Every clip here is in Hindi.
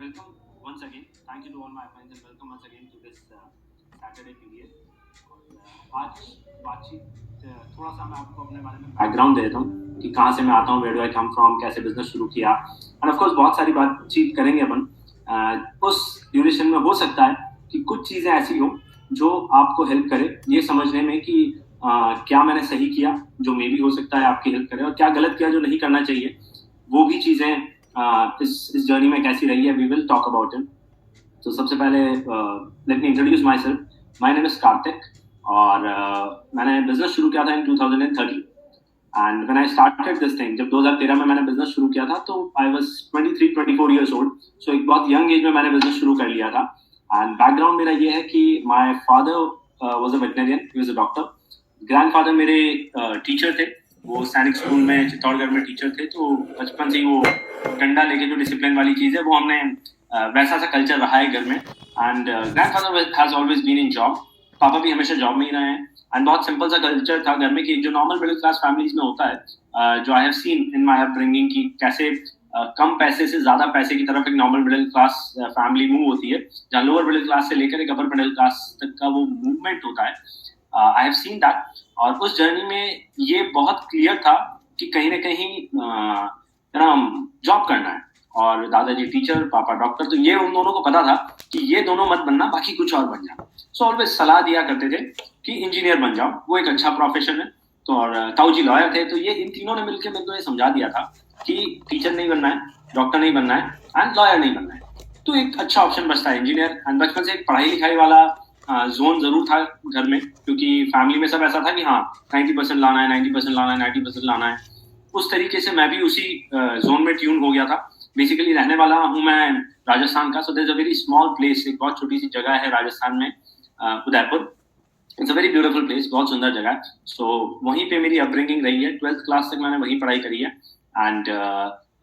welcome once again. Thank you to all my friends and welcome once again to this Saturday period. और आज बातचीत थोड़ा सा मैं आपको अपने बारे में बैकग्राउंड दे देता हूँ कि कहाँ से मैं आता हूँ, where do I come from, कैसे बिजनेस शुरू किया, एंड ऑफ कोर्स बहुत सारी बातचीत करेंगे अपन। उस ड्यूरेशन में हो सकता है कि कुछ चीज़ें ऐसी हो जो आपको हेल्प करे ये समझने में कि क्या मैंने सही किया, जो मे भी हो सकता है आपकी हेल्प करे, और क्या गलत किया जो नहीं करना चाहिए, वो भी चीज़ें इस जर्नी में कैसी रही है, we will talk about it. तो सबसे पहले let me introduce myself. My name is Kartik और मैंने बिजनेस शुरू किया था in 2013 and when I started this thing, जब 2013 में मैंने बिजनेस शुरू किया था तो I was 23-24 years old. So एक बहुत यंग एज में मैंने बिजनेस शुरू कर लिया था। एंड बैकग्राउंड मेरा ये है कि my father was a veterinarian, he was a doctor. Grandfather मेरे टीचर थे, वो सैनिक स्कूल में चित्तौड़गढ़ में टीचर थे। तो बचपन से ही वो डंडा लेके जो डिसिप्लिन वाली चीज़ है वो हमने वैसा सा कल्चर रहा है घर में। And grandfather has always been in job, पापा भी हमेशा जॉब में ही रहे हैं। एंड बहुत सिंपल सा कल्चर था घर में कि जो नॉर्मल मिडिल क्लास फैमिलीज में होता है, जो I have seen in my upbringing की कैसे कम पैसे से ज्यादा पैसे की तरफ एक normal middle class family move होती है, जहाँ लोअर मिडिल क्लास से लेकर एक अपर मिडिल क्लास तक का वो मूवमेंट होता है। I have seen that. और उस जर्नी में ये बहुत क्लियर था कि कहीं ना कहीं जॉब करना है। और दादाजी टीचर, पापा डॉक्टर, तो ये उन दोनों को पता था कि ये दोनों मत बनना, बाकी कुछ और बन जाना। सो ऑलवेज सलाह दिया करते थे कि इंजीनियर बन जाओ, वो एक अच्छा प्रोफेशन है। तो और ताऊ जी लॉयर थे, तो ये इन तीनों ने मिलकर मेरे को ये समझा दिया था कि टीचर नहीं बनना है, डॉक्टर नहीं बनना है एंड लॉयर नहीं बनना है, तो एक अच्छा ऑप्शन बचता है इंजीनियर। एंड बचपन से एक पढ़ाई लिखाई वाला जोन जरूर था घर में, क्योंकि फैमिली में सब ऐसा था कि हाँ 90% लाना है, 90% लाना है, 90% लाना है। उस तरीके से मैं भी उसी जोन में ट्यून हो गया था। बेसिकली रहने वाला हूँ मैं राजस्थान का। So there is a very small place, एक बहुत छोटी सी जगह है राजस्थान में, Udaipur. It's a very beautiful place, बहुत सुंदर जगह है। सो वहीं पे मेरी अपब्रिंगिंग रही है, 12th क्लास तक मैंने वहीं पढ़ाई करी है। एंड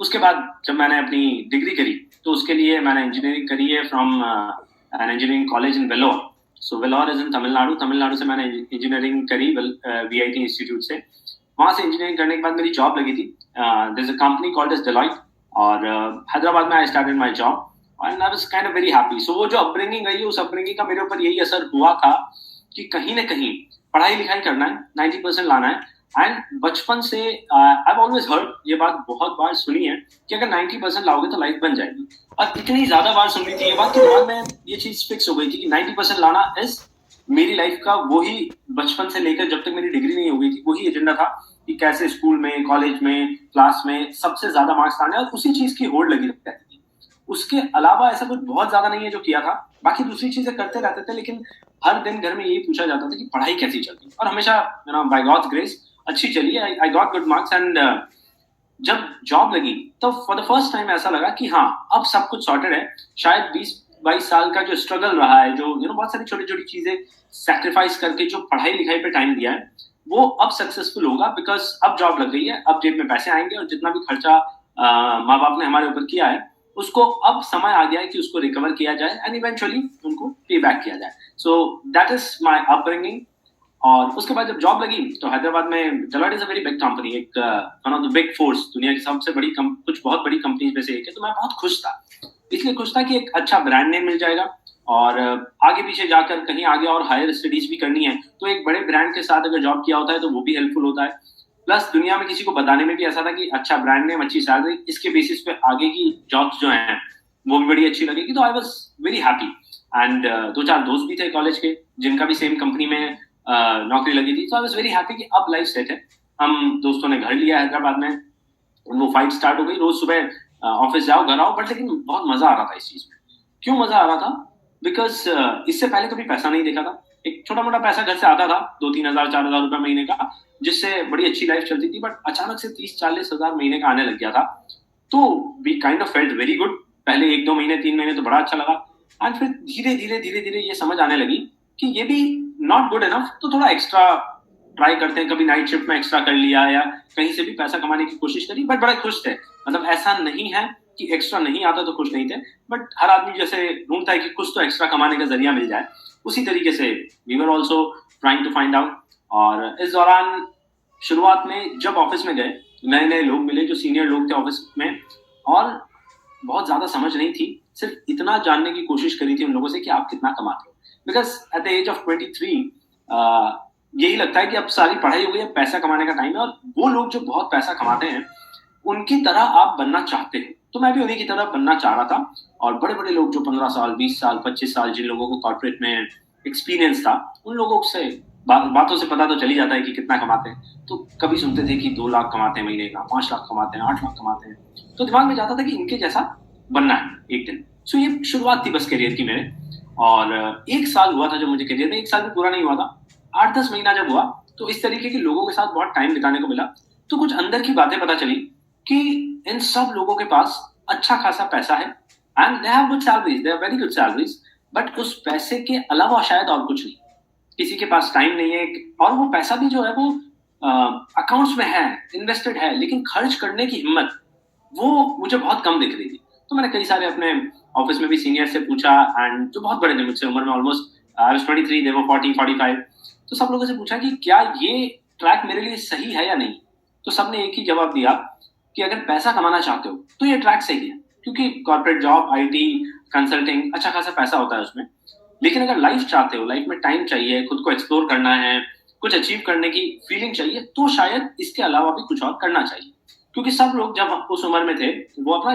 उसके बाद जब मैंने अपनी डिग्री करी तो उसके लिए मैंने इंजीनियरिंग करी है from an engineering college in Vellore. So Vellore is in Tamil Nadu. Tamil Nadu से मैंने इंजीनियरिंग करी VIT इंस्टीट्यूट से। वहां से इंजीनियरिंग करने के बाद मेरी जॉब लगी थी, there is a company called as Deloitte, और हैदराबाद में I started my job and I was kind of very happy. So वो जो अपब्रिंगिंग रही है, उस अपब्रिंगिंग का मेरे ऊपर यही असर हुआ था कि कहीं ना कहीं पढ़ाई लिखाई करना है, 90% लाना है। एंड बचपन से आई हैव ऑलवेज हर्ड, ये बात बहुत बार सुनी है कि अगर 90% लाओगे तो लाइफ बन जाएगी। और इतनी ज्यादा बार सुनी थी ये बात कि दिमाग में ये चीज फिक्स हो गई थी कि 90% लाना इज मेरी लाइफ का वही, बचपन से लेकर जब तक मेरी डिग्री नहीं हो गई थी वही एजेंडा था कि कैसे स्कूल में, कॉलेज में, क्लास में सबसे ज्यादा मार्क्स लाने, और उसी चीज की होड़ लगी रहती थी। उसके अलावा ऐसा कुछ बहुत ज्यादा नहीं है जो किया था, बाकी दूसरी चीजें करते रहते थे। लेकिन हर दिन घर में यही पूछा जाता था कि पढ़ाई कैसी चलती है, और हमेशा बाय गॉड्स ग्रेस अच्छी चली है। I got good marks. And जब जॉब लगी तो फॉर द फर्स्ट टाइम ऐसा लगा कि हाँ अब सब कुछ सॉर्टेड है। शायद 20-22 साल का जो स्ट्रगल रहा है, जो बहुत सारी छोटी छोटी चीजें सैक्रिफाइस करके जो पढ़ाई लिखाई पे टाइम दिया है, वो अब सक्सेसफुल होगा, बिकॉज अब जॉब लग गई है, अब जेब में पैसे आएंगे, और जितना भी खर्चा माँ बाप ने हमारे ऊपर किया है उसको अब समय आ गया है कि उसको रिकवर किया जाए एंड इवेंचुअली उनको पे बैक किया जाए। So that is my upbringing. और उसके बाद जब जॉब लगी तो हैदराबाद में Deloitte is a very big company, एक one of the big fours, दुनिया की सबसे बड़ी कुछ बहुत बड़ी कंपनीज में से एक है। तो मैं बहुत खुश था, इसलिए खुश था कि एक अच्छा ब्रांड नेम मिल जाएगा, और आगे पीछे जाकर कहीं आगे और हायर स्टडीज भी करनी है तो एक बड़े ब्रांड के साथ अगर जॉब किया होता है तो वो भी हेल्पफुल होता है। प्लस दुनिया में किसी को बताने में भी ऐसा था कि अच्छा ब्रांड नेम, अच्छी सैलरी, इसके बेसिस पे आगे की जॉब्स जो हैं वो भी बड़ी अच्छी लगेगी। तो I was very happy. And 2-4 दोस्त भी थे कॉलेज के जिनका भी सेम कंपनी में नौकरी लगी थी। तो आई वॉज वेरी हैप्पी कि अब लाइफ सेट है। हम दोस्तों ने घर लिया हैदराबाद में, वो फाइट स्टार्ट हो गई, रोज सुबह ऑफिस जाओ घर आओ। बट लेकिन बहुत मजा आ रहा था इस चीज में। क्यों मजा आ रहा था? बिकॉज इससे पहले कभी पैसा नहीं देखा था। एक छोटा मोटा पैसा घर से आता था, 2-3 हजार 4 हजार रुपए महीने का, जिससे बड़ी अच्छी लाइफ चलती थी। बट अचानक से 30-40 हजार महीने का आने लग गया था। तो we kind of felt very good. पहले 1-2 महीने 3 महीने तो बड़ा अच्छा लगा। एंड फिर धीरे धीरे ये समझ आने लगी कि ये भी नॉट गुड इनफ, तो थोड़ा एक्स्ट्रा ट्राई करते हैं। कभी नाइट शिफ्ट में एक्स्ट्रा कर लिया या कहीं से भी पैसा कमाने की कोशिश करी, बट बड़ा खुश थे। मतलब ऐसा नहीं है कि एक्स्ट्रा नहीं आता तो खुश नहीं थे, बट हर आदमी जैसे ढूंढता है कि कुछ तो एक्स्ट्रा कमाने का जरिया मिल जाए, उसी तरीके से we were also trying to find out. और इस दौरान शुरुआत में जब ऑफिस में गए, नए नए लोग मिले जो सीनियर लोग थे ऑफिस में, और बहुत ज्यादा समझ नहीं थी सिर्फ इतना जानने की कोशिश करी थी उन लोगों से कि आप कितना कमाते हो, because at the age of 23 यही लगता है कि अब सारी पढ़ाई हो गई है, पैसा कमाने का टाइम है, और वो लोग जो बहुत पैसा कमाते हैं उनकी तरह आप बनना चाहते हैं। तो मैं भी उन्हीं की तरह बनना चाह रहा था, और बड़े बड़े लोग जो 15 साल 20 साल 25 साल जिन लोगों को कॉर्पोरेट में एक्सपीरियंस था, उन लोगों से बातों से पता तो चल ही जाता है कि कितना कमाते हैं। तो कभी सुनते थे कि 2 लाख कमाते हैं महीने का, 5 लाख कमाते हैं, 8 लाख कमाते हैं, तो दिमाग में जाता था कि इनके जैसा बनना है एक दिन। सो ये शुरुआत थी बस करियर की मेरे, और 1 साल हुआ था जब मुझे करियर में, 1 साल भी पूरा नहीं हुआ था, 8-10 महीना जब हुआ तो इस तरीके के लोगों के साथ बहुत टाइम बिताने को मिला। तो कुछ अंदर की बातें पता चली कि इन सब लोगों के पास अच्छा खासा पैसा है, and they have good salaries, they have very good salaries, but उस पैसे के अलावा शायद और कुछ नहीं। किसी के पास टाइम नहीं है, और वो पैसा भी जो है वो अकाउंट्स में है, इन्वेस्टेड है, लेकिन खर्च करने की हिम्मत वो मुझे बहुत कम दिख रही थी। तो मैंने कई सारे अपने ऑफिस में भी सीनियर से पूछा, एंड जो बहुत बड़े थे मुझसे उम्र में, ऑलमोस्ट आई वाज 23, दे वर 40 45, तो सब लोगों से पूछा कि क्या ये ट्रैक मेरे लिए सही है या नहीं। तो सबने एक ही जवाब दिया कि अगर पैसा कमाना चाहते हो तो ये ट्रैक सही है, क्योंकि कॉर्पोरेट जॉब, आईटी, कंसल्टिंग, अच्छा खासा पैसा होता है उसमें। लेकिन अगर लाइफ चाहते हो, लाइफ में टाइम चाहिए, खुद को एक्सप्लोर करना है, कुछ अचीव करने की फीलिंग चाहिए, तो शायद इसके अलावा भी कुछ और करना चाहिए। क्योंकि सब लोग जब उस उम्र में थे वो अपने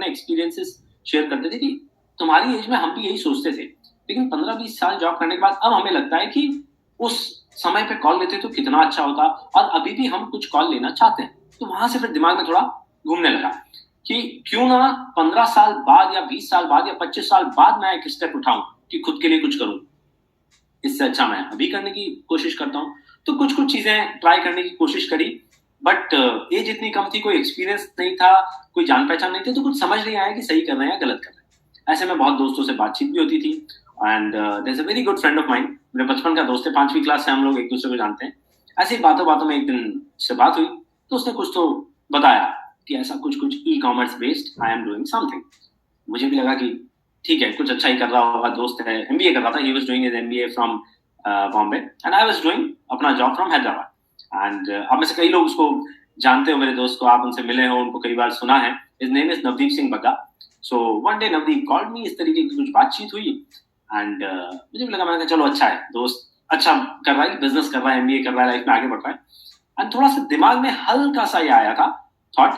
एक्सपीरियंसेस शेयर करते थे कि तुम्हारी एज में हम भी यही सोचते थे, लेकिन 15-20 साल जॉब करने के बाद अब हमें लगता है कि उस समय पे कॉल लेते तो कितना अच्छा होता, और अभी भी हम कुछ कॉल लेना चाहते हैं। तो वहां से फिर दिमाग में थोड़ा घूमने लगा कि क्यों ना 15 साल बाद या 20 साल बाद या 25 साल बाद मैं एक स्टेप उठाऊं कि खुद के लिए कुछ करूं। इससे अच्छा मैं अभी करने की कोशिश करता हूं। तो कुछ चीजें ट्राई करने की कोशिश करी, बट एज इतनी कम थी, कोई एक्सपीरियंस नहीं था, कोई जान पहचान नहीं थी, तो कुछ समझ नहीं आया कि सही कर रहे हैं या गलत कर रहे हैं। ऐसे में बहुत दोस्तों से बातचीत भी होती थी, and there is a very good friend of mine, मेरे बचपन का दोस्त है, 5वीं क्लास से हम लोग एक दूसरे को जानते हैं। ऐसे ही बातों में एक दिन से बात हुई, तो उसने कुछ तो बताया कि ऐसा कुछ e commerce based I am doing something. मुझे भी लगा कि ठीक है, कुछ अच्छा ही कर रहा होगा, दोस्त है, एमबीए कर रहा था, he was doing his MBA from Bombay, and I was doing अपना जॉब फ्रॉम हैदराबाद। एंड अब में से कई लोग उसको जानते हो, मेरे दोस्त को, आप उनसे मिले हो, उनको कई बार सुना है। His name is Navdeep Singh Bagga. So one day Navdeep called me, इस तरीके की कुछ बातचीत हुई, एंड मुझे भी लगा, मैंने कहा चलो अच्छा है, दोस्त अच्छा कर रहा है, बिजनेस कर रहा है, एमबीए कर रहा है, लाइफ में आगे बढ़ रहा है। एंड थोड़ा सा दिमाग में हल्का सा ये आया था थॉट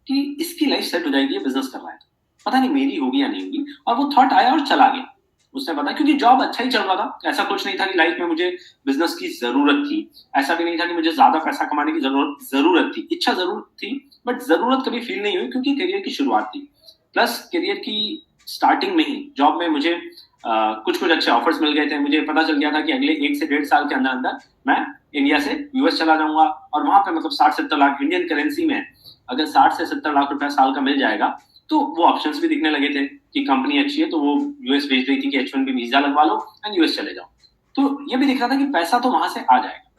कि इसकी लाइफ सेट हो जाएगी, बिजनेस कर रहा है, पता नहीं मेरी होगी या नहीं होगी। और वो थॉट आया और चला गया। उसने पता, क्योंकि जॉब अच्छा ही चल रहा था, ऐसा कुछ नहीं था कि लाइफ में मुझे बिजनेस की जरूरत थी, ऐसा भी नहीं था कि मुझे ज्यादा पैसा कमाने की जरूरत थी। इच्छा जरूर थी, बट जरूरत कभी फील नहीं हुई, क्योंकि करियर की शुरुआत थी। प्लस करियर की स्टार्टिंग में ही जॉब में मुझे कुछ अच्छे ऑफर्स मिल गए थे। मुझे पता चल गया था कि अगले 1 से 1.5 साल के अंदर मैं इंडिया से यूएस चला जाऊंगा, और वहां पे मतलब 60-70 लाख इंडियन करेंसी में, अगर 60 से 70 लाख रुपया साल का मिल जाएगा, तो वो ऑप्शंस भी दिखने लगे थे कि कंपनी अच्छी है, तो वो यूएस भेज रही थी कि H1B वीजा लगवा लो एंड यूएस चले जाओ। तो ये भी दिख रहा था कि पैसा तो वहां से आ जाएगा,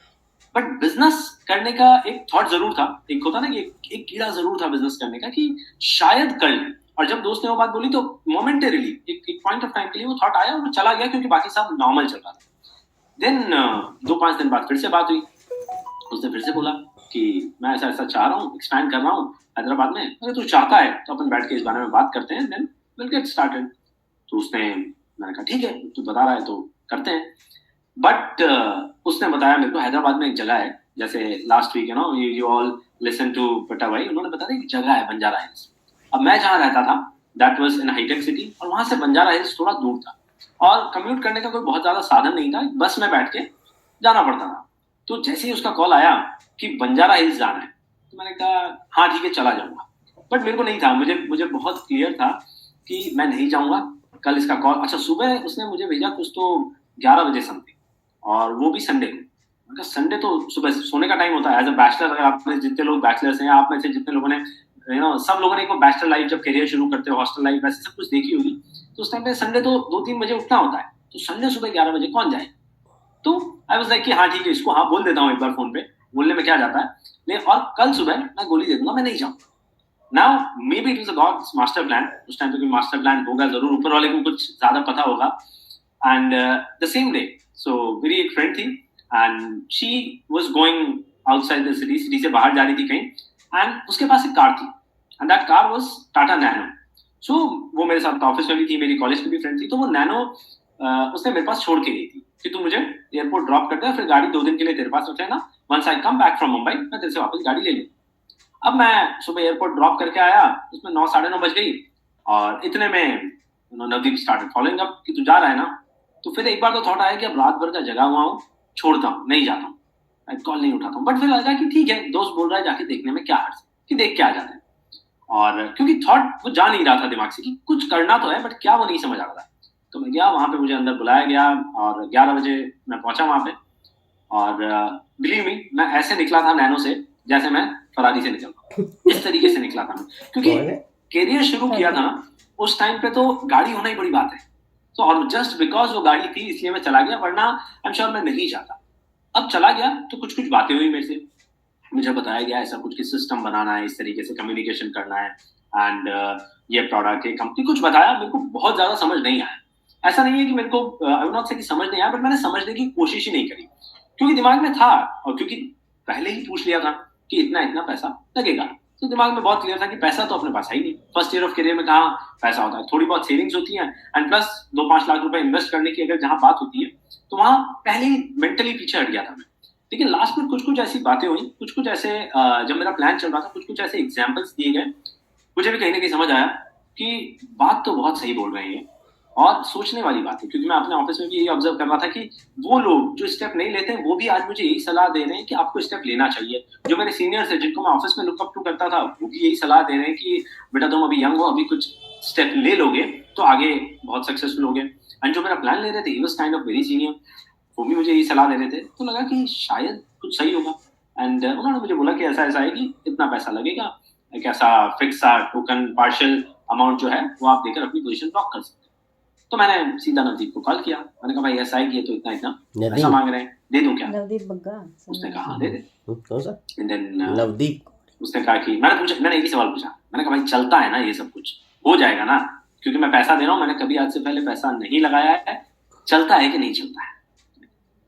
बट बिजनेस करने का एक थॉट जरूर था, एक होता ना कि एक कीड़ा जरूर था बिजनेस करने का कि शायद कर लें। और जब दोस्त ने वो बात बोली तो मोमेंटरीली एक पॉइंट ऑफ टाइम के लिए वो थॉट आया और वो चला गया, क्योंकि बाकी सब नॉर्मल चल रहा था। देन 2-5 दिन बाद फिर से बात हुई। उसने फिर से बोला कि मैं ऐसा चाह रहा हूँ, एक्सपैंड कर रहा हूँ हैदराबाद में, अगर तू चाहता है तो अपन बैठ के इस बारे में बात करते हैं, देन विल गेट स्टार्टेड। तो मैंने कहा ठीक है, तू बता रहा है तो करते हैं। बट उसने बताया मेरे को, हैदराबाद में एक जगह है, जैसे last week you all listen to पटा भाई, उन्होंने बताया कि जगह है बंजारा हिल्स। अब मैं जहाँ रहता था that was in Hitech City, और वहां से बंजारा हिल्स थोड़ा दूर था, और कम्यूट करने का कोई बहुत ज्यादा साधन नहीं था, बस में बैठ के जाना पड़ता था। तो जैसे ही उसका कॉल आया कि बंजारा हिल्स जाना है, तो मैंने कहा हाँ ठीक है, चला जाऊंगा। बट मेरे को नहीं था, मुझे बहुत क्लियर था कि मैं नहीं जाऊंगा। कल इसका कॉल, अच्छा सुबह उसने मुझे भेजा कुछ तो 11 बजे समथिंग, और वो भी संडे को। संडे तो सुबह सोने का टाइम होता है एज अ बैचलर। अगर आप में जितने लोग बैचलर्स हैं, आप में से जितने लोगों ने सब लोगों ने एक बैचलर लाइफ जब करियर शुरू करते हो, हॉस्टल लाइफ वैसे सब कुछ देखी होगी, तो उस टाइम पे संडे तो 2-3 बजे उठना होता है, तो संडे सुबह 11 बजे कौन जाए। तो आई वाज लाइक कि हाँ ठीक है, इसको हाँ बोल देता हूँ एक बार फोन पे, बोलने में क्या जाता है। और कल सुबह मैं गोली दे दूंगा, मैं नहीं जाऊंगा। Now may be it is a God's master plan, उस टाइम पे कोई मास्टर प्लान होगा जरूर, ऊपर वाले को कुछ ज्यादा पता होगा। एंड द सेम डे, सो मेरी एक फ्रेंड थी, and she was going outside the city से बाहर जा रही थी कहीं, एंड उसके पास एक कार थी, and that car was Tata Nano. So वो मेरे साथ ऑफिस में भी थी, मेरी कॉलेज की भी फ्रेंड थी, तो वो नैनो उसने मेरे पास छोड़ के गई थी कि तू मुझे एयरपोर्ट ड्रॉप कर दे, फिर गाड़ी 2 दिन के लिए तेरे पास रख लेना, once I come back from Mumbai मैं तेरे से वापस गाड़ी ले लूँ। अब मैं सुबह एयरपोर्ट ड्रॉप करके आया, उसमें 9 साढ़े 9 बज गई, और इतने में नवदीप स्टार्टेड फॉलोइंग अप कि तू जा रहा है ना। तो फिर एक बार तो थॉट आया कि अब रात भर का जगा हुआ हूँ, छोड़ता हूँ, नहीं जाता हूँ, मैं कॉल नहीं उठाता हूँ। बट फिर लगा कि ठीक है, दोस्त बोल रहा है, जाके देखने में क्या हर्ज है, कि देख के आ जाते हैं। और क्योंकि थॉट वो जा नहीं रहा था दिमाग से कि कुछ करना तो है, बट क्या वो नहीं समझ आ रहा था। तो मैं गया वहां पे, मुझे अंदर बुलाया गया, और 11 बजे मैं पहुंचा वहां पे। और बिलीव मी, मैं ऐसे निकला था नैनो से जैसे मैं फरारी से निकलता, इस तरीके से निकला था मैं, क्योंकि कैरियर शुरू किया था ना उस टाइम पे, तो गाड़ी होना ही बड़ी बात है। तो और जस्ट बिकॉज वो गाड़ी थी इसलिए मैं चला गया, वरना आई एम श्योर मैं नहीं जाता। अब चला गया तो कुछ कुछ बातें हुई मेरे से, मुझे बताया गया ऐसा कुछ कि सिस्टम बनाना है, इस तरीके से कम्युनिकेशन करना है, एंड ये प्रोडक्ट ये कंपनी कुछ बताया, मेरे को बहुत ज्यादा समझ नहीं आया। ऐसा नहीं है कि मेरे को आई विल नॉट से कि समझ नहीं आया, बट मैंने समझने की कोशिश ही नहीं करी, क्योंकि दिमाग में था, और क्योंकि पहले ही पूछ लिया था कि इतना इतना पैसा लगेगा, तो दिमाग में बहुत क्लियर था कि पैसा तो अपने पास है ही नहीं। फर्स्ट ईयर ऑफ करियर में कहाँ पैसा होता है, थोड़ी बहुत सेविंग्स होती है, एंड प्लस 2-5 लाख रुपए इन्वेस्ट करने की अगर जहां बात होती है, तो वहां पहले ही मेंटली पीछे हट गया था मैं। लेकिन लास्ट में कुछ कुछ ऐसी बातें हुई, कुछ कुछ ऐसे जब मेरा प्लान चल रहा था, कुछ कुछ ऐसे एग्जाम्पल्स दिए गए, मुझे भी कहीं ना कहीं समझ आया कि बात तो बहुत सही बोल रहे हैं, और सोचने वाली बात है। क्योंकि मैं अपने ऑफिस में भी यही ऑब्जर्व कर रहा था कि वो लोग जो स्टेप नहीं लेते वो भी आज मुझे यही सलाह दे रहे हैं कि आपको स्टेप लेना चाहिए। जो मेरे सीनियर्स है जिनको मैं ऑफिस में लुकअप टू करता था, वो भी यही सलाह दे रहे हैं कि बेटा तुम अभी यंग हो, अभी कुछ स्टेप ले लोगे तो आगे बहुत सक्सेसफुल होगे। एंड जो मेरा प्लान ले रहे थे, he was kind of very senior, वो भी मुझे यही सलाह दे रहे थे, तो लगा कि शायद कुछ सही होगा। एंड उन्होंने मुझे बोला कि ऐसा ऐसा है कि इतना पैसा लगेगा, एक ऐसा फिक्स सा टोकन पार्शियल अमाउंट जो है वो आप देकर अपनी पोजीशन लॉक कर सकते हैं। तो मैंने सीधा नवदीप को कॉल किया, मैंने कहा भाई ऐसा है कि ये तो इतना इतना पैसा मांग रहे हैं, दे दूं क्या? नवदीप बग्गा। उसने कहा हाँ दे दे। कौन सा? And then Navdeep. उसने कहा कि मैंने एक ही सवाल पूछा, मैंने कहा भाई चलता है ना ये सब कुछ, हो जाएगा ना? क्योंकि मैं पैसा दे रहा हूँ, मैंने कभी आज से पहले पैसा नहीं लगाया है, चलता है कि नहीं चलता है?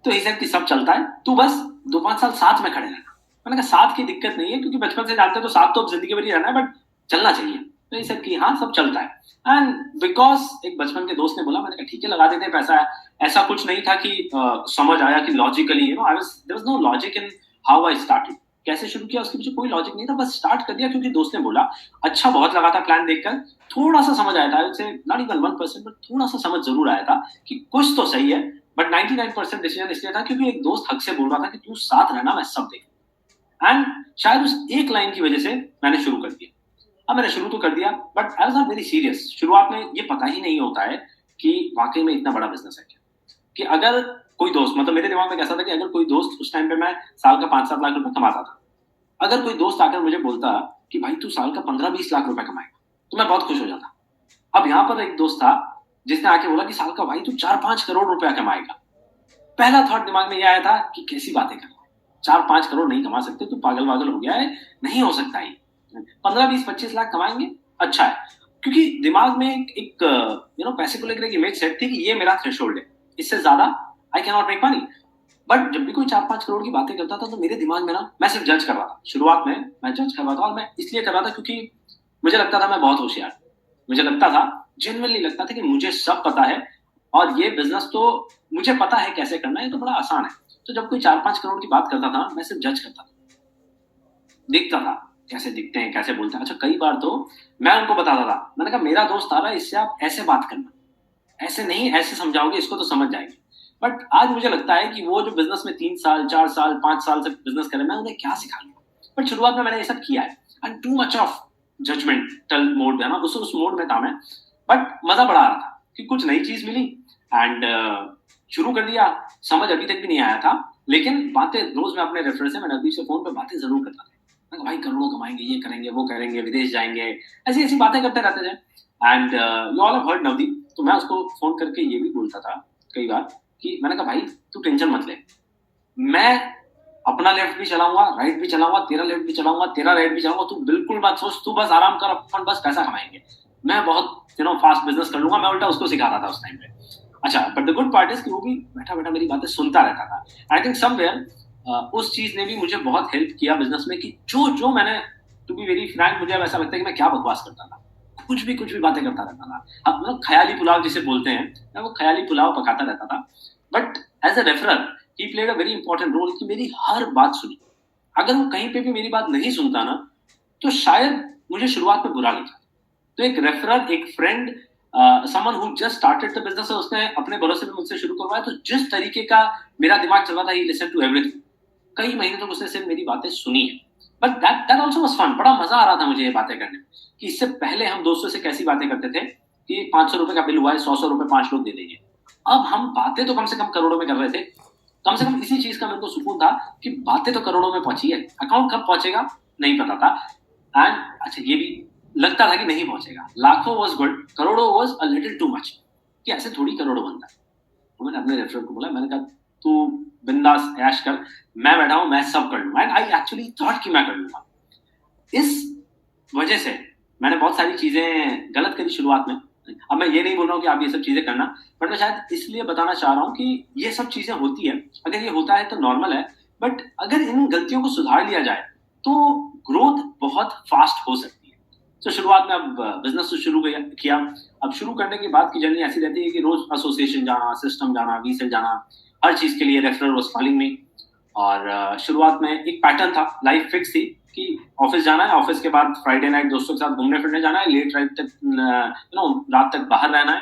तो ये सब कि सब चलता है, तू बस 2-5 साल साथ में खड़े रहना। मैंने कहा साथ की दिक्कत नहीं है, क्योंकि बचपन से जानते तो साथ तो जिंदगी भर ही रहना है, बट चलना चाहिए। तो ये सब कि हाँ सब चलता है। एंड बिकॉज एक बचपन के दोस्त ने बोला, मैंने कहा ठीक है लगा देते हैं पैसा है। ऐसा कुछ नहीं था कि समझ आया कि logically there was no logic in how I started. कैसे शुरू किया उसके पीछे कोई लॉजिक नहीं था, बस स्टार्ट कर दिया क्योंकि दोस्त ने बोला। अच्छा बहुत लगा था प्लान देखकर, थोड़ा सा समझ आया था, उससे नॉट इवन 1%, बट थोड़ा सा समझ जरूर आया था कि कुछ तो सही है। बट 99% डिसीजन इसलिए था क्योंकि एक दोस्त हक से बोल रहा था कि तू साथ रहना, मैं सब देख। एंड शायद उस एक लाइन की वजह से मैंने शुरू कर दिया। अब मैंने शुरू तो कर दिया, but I was not very serious. शुरुआत में ये पता ही नहीं होता है कि वाकई में इतना बड़ा बिजनेस है क्या। कि अगर कोई दोस्त, मतलब मेरे दिमाग में कैसा था कि अगर कोई दोस्त, उस टाइम पे मैं साल का 5-7 लाख रुपए कमाता था, अगर कोई दोस्त आकर मुझे बोलता कि भाई तू साल का 15-20 लाख रुपए कमाएगा, तो मैं बहुत खुश हो जाता। अब यहाँ पर एक दोस्त था जिसने आके बोला कि साल का भाई तू 4-5 करोड़ रुपया कमाएगा। पहला थॉट दिमाग में ये आया था कि कैसी बातें कर रहा है, 4-5 करोड़ नहीं कमा सकते, तू पागल वागल हो गया है, नहीं हो सकता ही। 15-20-25 लाख कमाएंगे, अच्छा है। क्योंकि दिमाग में एक पैसे को लेकर एक इमेज सेट थी कि ये मेरा थ्रेशोल्ड है, इससे ज्यादा I can not make money. But जब भी कोई 4-5 करोड़ की बातें करता था तो मेरे दिमाग में ना, मैं सिर्फ जज कर रहा था। शुरुआत में मैं जज कर रहा था, और मैं इसलिए कर रहा था क्योंकि मुझे लगता था मैं बहुत होशियार, मुझे लगता था, जेन्युइनली लगता था कि मुझे सब पता है, और ये बिजनेस तो मुझे पता है कैसे करना है, तो बड़ा आसान है। तो जब कोई 4-5 करोड़ की बात करता था, मैं सिर्फ जज करता था, दिखता था कैसे दिखते हैं, कैसे बोलते हैं। अच्छा कई बार तो मैं उनको बताता था, मैंने कहा मेरा दोस्त आ रहा है, इससे आप ऐसे बात करना, ऐसे नहीं ऐसे समझाओगे इसको तो समझ जाएगी। बट आज मुझे लगता है कि वो जो बिजनेस में 3 साल 4 साल 5 साल से बिजनेस कर रहे हैं, मैं उन्हें क्या सिखा लूं। बट शुरुआत में मैंने ये सब किया है, and too much of judgemental mode है ना, उस मोड में था मैं। बट मजा बड़ा आ रहा था कि कुछ नई चीज मिली, एंड शुरू कर दिया। समझ अभी तक भी नहीं आया था, लेकिन बातें रोज मैं अपने रेफरेंस से, मैं नवदीप से फोन पे बातें जरूर करता था। मैं भाई करोड़ों कमाएंगे, ये करेंगे वो करेंगे, विदेश जाएंगे, ऐसी ऐसी बातें करते रहते थे। And you all have heard Navdeep. तो मैं उसको फोन करके ये भी बोलता था कई बार कि मैंने कहा भाई तू टेंशन मत ले, मैं अपना लेफ्ट भी चलाऊंगा, राइट भी चलाऊंगा, तेरा लेफ्ट भी चलाऊंगा, तेरा राइट भी चलाऊंगा, तू बिल्कुल मत सोच, तू बस आराम कर, अपन बस पैसा कमाएंगे, मैं बहुत फास्ट बिजनेस कर लूंगा। मैं उल्टा उसको सिखाता था उस टाइम पे। अच्छा but the good part is कि वो भी बैठा बैठा मेरी बातें सुनता रहता था। आई थिंक समवेयर उस चीज ने भी मुझे बहुत हेल्प किया बिजनेस में, कि जो जो मैंने, टू बी वेरी फ्रैंक, मुझे ऐसा लगता है कि मैं क्या बकवास करता था, कुछ भी बातें करता रहता था। अब मतलब ख्याली पुलाव जिसे बोलते हैं, मैं वो ख्याली पुलाव पकाता रहता था। But as a referrer he played a very important role कि मेरी हर बात सुनी। अगर वो कहीं पे भी मेरी बात नहीं सुनता ना, तो शायद मुझे शुरुआत में बुरा लगा। तो एक रेफरर, एक friend, someone who just started the business, उसने अपने भरोसे में मुझसे शुरू करवाया, तो जिस तरीके का मेरा दिमाग चल रहा था, ही लिसन टू एवरीथिंग। कई महीने तक उसने सिर्फ मेरी बातें सुनी है। But that also was fun. बड़ा मजा आ रहा था मुझे ये बातें करने में, कि इससे पहले हम दोस्तों से कैसी बातें करते थे कि 500 रुपए का बिल हुआ है, 100 रुपए 5 लोग दे देंगे। अब हम बातें तो कम से कम करोड़ों में कर रहे थे। कम से कम इसी चीज का मेरे को सुकून था कि बातें तो करोड़ों में पहुंची है, अकाउंट कब पहुंचेगा नहीं पता था। एंड अच्छा, ये भी लगता था कि नहीं पहुंचेगा। लाखों वाज गुड, करोड़ों was a little too much, कि ऐसे थोड़ी करोड़ों बनता है। तो मैंने अपने रेफरर को बोला, मैंने कहा तू बिंदास ऐश कर, मैं बैठा हूं, मैं सब कर लूंगा। एंड आई एक्चुअली थॉट कि मैं कर लूंगा। इस वजह से मैंने बहुत सारी चीजें गलत करी शुरुआत में। अब मैं ये नहीं बोल रहा हूँ कि आप ये सब चीजें करना, बट मैं शायद इसलिए बताना चाह रहा हूँ कि ये सब चीजें होती है। अगर ये होता है तो नॉर्मल है, बट अगर इन गलतियों को सुधार लिया जाए तो ग्रोथ बहुत फास्ट हो सकती है। तो शुरुआत में अब बिजनेस तो शुरू किया। अब शुरू करने के बाद की जर्नी ऐसी रहती है कि रोज एसोसिएशन जाना, सिस्टम जाना, वीसेल जाना, हर चीज के लिए रेफरर वाज कॉलिंग मी। और शुरुआत में एक पैटर्न था, लाइफ फिक्स थी कि ऑफिस जाना है, ऑफिस के बाद फ्राइडे नाइट दोस्तों के साथ घूमने फिरने जाना है, लेट रात तक रात तक बाहर रहना है,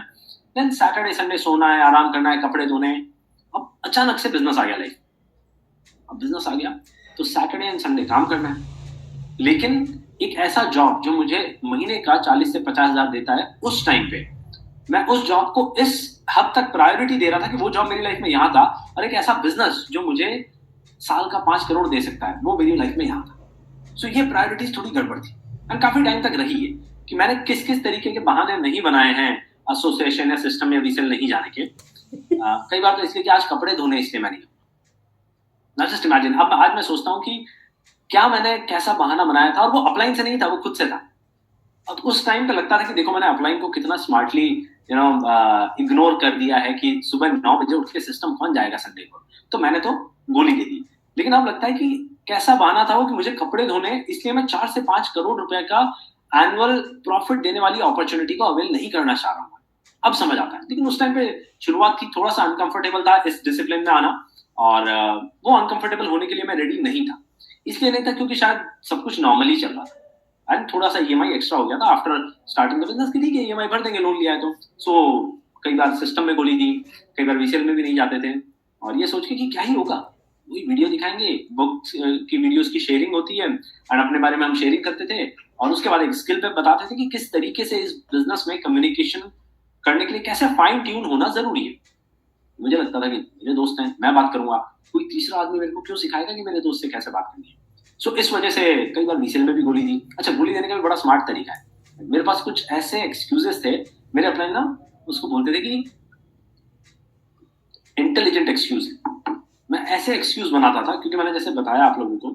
देन सैटरडे संडे सोना है, आराम करना है, कपड़े धोने हैं। अब अचानक से बिजनेस आ गया लाइफ। अब बिजनेस आ गया तो सैटरडे एंड संडे काम करना है, लेकिन एक ऐसा जॉब जो मुझे महीने का 40 से 50 हजार देता है, उस टाइम पे मैं उस जॉब को इस हद तक प्रायोरिटी दे रहा था कि वो जॉब मेरी लाइफ में यहाँ था, और एक ऐसा बिजनेस जो मुझे साल का 5 करोड़ दे सकता है, वो मेरी लाइफ में यहाँ था। सो ये प्रायोरिटीज थोड़ी गड़बड़ थी, एंड काफी टाइम तक रही है कि मैंने किस किस तरीके के बहाने नहीं बनाए हैं एसोसिएशन या सिस्टम या वीसेल नहीं जाने के। कई बार तो इसलिए कि आज कपड़े धोने इसलिए मैं नहीं, ना जस्ट इमेजिन। अब आज मैं सोचता हूँ कि क्या मैंने कैसा बहाना बनाया था, और वो अपलाइन से नहीं था, वो खुद से था। अब उस टाइम पे लगता था कि देखो मैंने अपलाइन को कितना स्मार्टली इग्नोर कर दिया है कि सुबह 9 बजे उठ के सिस्टम कौन जाएगा संडे को, तो मैंने तो गोली दे दी। लेकिन अब लगता है कि कैसा बहाना था वो कि मुझे कपड़े धोने, इसलिए मैं 4 से 5 करोड़ रुपए का एनुअल प्रॉफिट देने वाली अपॉर्चुनिटी को अवेल नहीं करना चाह रहा हूँ। अब समझ आता है, लेकिन उस टाइम पे शुरुआत की थोड़ा सा अनकंफर्टेबल था इस डिसिप्लिन में आना, और वो अनकंफर्टेबल होने के लिए मैं रेडी नहीं था। इसलिए नहीं था क्योंकि शायद सब कुछ नॉर्मली चल रहा था, एंड थोड़ा सा ईएमआई एक्स्ट्रा हो गया था आफ्टर स्टार्टिंग द बिजनेस की। ठीक है, ईएमआई भर देंगे, लोन लिया है तो। सो कई बार सिस्टम में गोली दी, कई बार वीसेल में भी नहीं जाते थे, और ये सोच के कि क्या ही होगा, वही वीडियो दिखाएंगे, बुक्स की वीडियोस की शेयरिंग होती है, एंड अपने बारे में हम शेयरिंग करते थे, और उसके बाद एक स्किल पे बताते थे कि किस तरीके से इस बिजनेस में कम्युनिकेशन करने के लिए कैसे फाइन ट्यून होना जरूरी है। मुझे लगता था कि मेरे दोस्त हैं, मैं बात करूंगा, कोई तीसरा आदमी मेरे को क्यों सिखाएगा कि मेरे दोस्त से कैसे बात करनी है। सो इस वजह से कई बार वीसेल में भी गोली दी। अच्छा, गोली देने का भी बड़ा स्मार्ट तरीका है। मेरे पास कुछ ऐसे एक्सक्यूजेस थे, मेरे अपलाइन ना उसको बोलते थे कि इंटेलिजेंट एक्सक्यूज। मैं ऐसे एक्सक्यूज बनाता था क्योंकि मैंने जैसे बताया आप लोगों को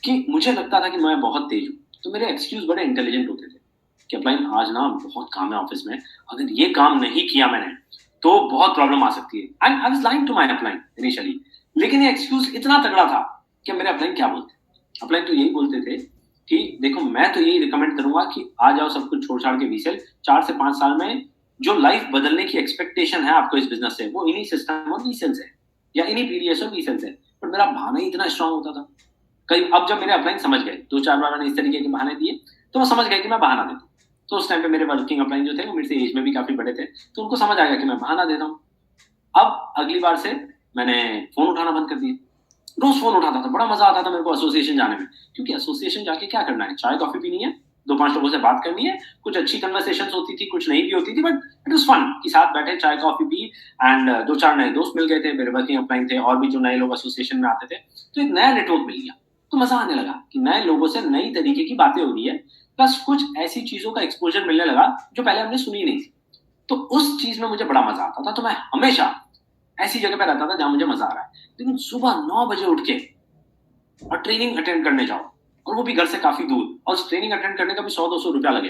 कि मुझे लगता था कि मैं बहुत तेज हूँ, तो मेरे एक्सक्यूज बड़े इंटेलिजेंट होते थे कि अपलाइन आज ना बहुत काम है ऑफिस में, अगर ये काम नहीं किया मैंने तो बहुत प्रॉब्लम आ सकती है। I was lying to my upline initially, लेकिन ये एक्सक्यूज इतना तगड़ा था कि मेरे अपलाइन क्या बोलते, अपलाइन तो यही बोलते थे कि देखो मैं तो यही रिकमेंड करूंगा कि आ जाओ सब कुछ छोड़ छाड़ के वीसेल, 4 से 5 साल में जो लाइफ बदलने की एक्सपेक्टेशन है आपको इस बिजनेस से, वो इन्हीं सिस्टम और वीसेल से, या इन्हीं पीडीएस और वीसेल से। पर मेरा बहाना ही इतना स्ट्रांग होता था। कई अब जब मेरे अपलाइन समझ गए, 2-4 बार मैंने इस तरीके के बहाने दिए, तो वो समझ गए कि मैं बहाना देता हूँ। तो उस टाइम पे मेरे वर्किंग अपलाइन जो थे वो मेरे से एज में भी काफी बड़े थे, तो उनको समझ आ गया कि मैं बहाना देता हूँ। अब अगली बार से मैंने फोन उठाना बंद कर दिया। रोज फोन उठाता था, बड़ा मजा आता था मेरे को एसोसिएशन जाने में, क्योंकि एसोसिएशन जाके क्या करना है, चाय कॉफी पीनी है, 2-5 लोगों से बात करनी है, कुछ अच्छी कन्वर्सेशंस होती थी, कुछ नहीं भी होती थी, बट इट वाज फन कि साथ बैठे चाय कॉफी पी, एंड 2-4 नए दोस्त मिल गए थे, मेरे वर्किंग अपलाइन थे, और भी जो नए लोग एसोसिएशन में आते थे, तो एक नया नेटवर्क मिल गया। तो मजा आने लगा कि नए लोगों से नई तरीके की बातें हो रही है, प्लस कुछ ऐसी चीजों का एक्सपोजर मिलने लगा जो पहले हमने सुनी नहीं थी। तो उस चीज में मुझे बड़ा मजा आता था। तो मैं हमेशा ऐसी जगह पे रहता था जहां मुझे मजा आ रहा है, लेकिन सुबह 9 बजे उठ के और ट्रेनिंग अटेंड करने जाओ, और वो भी घर से काफी दूर, और उस ट्रेनिंग अटेंड करने का भी 100-200 रुपया लगे,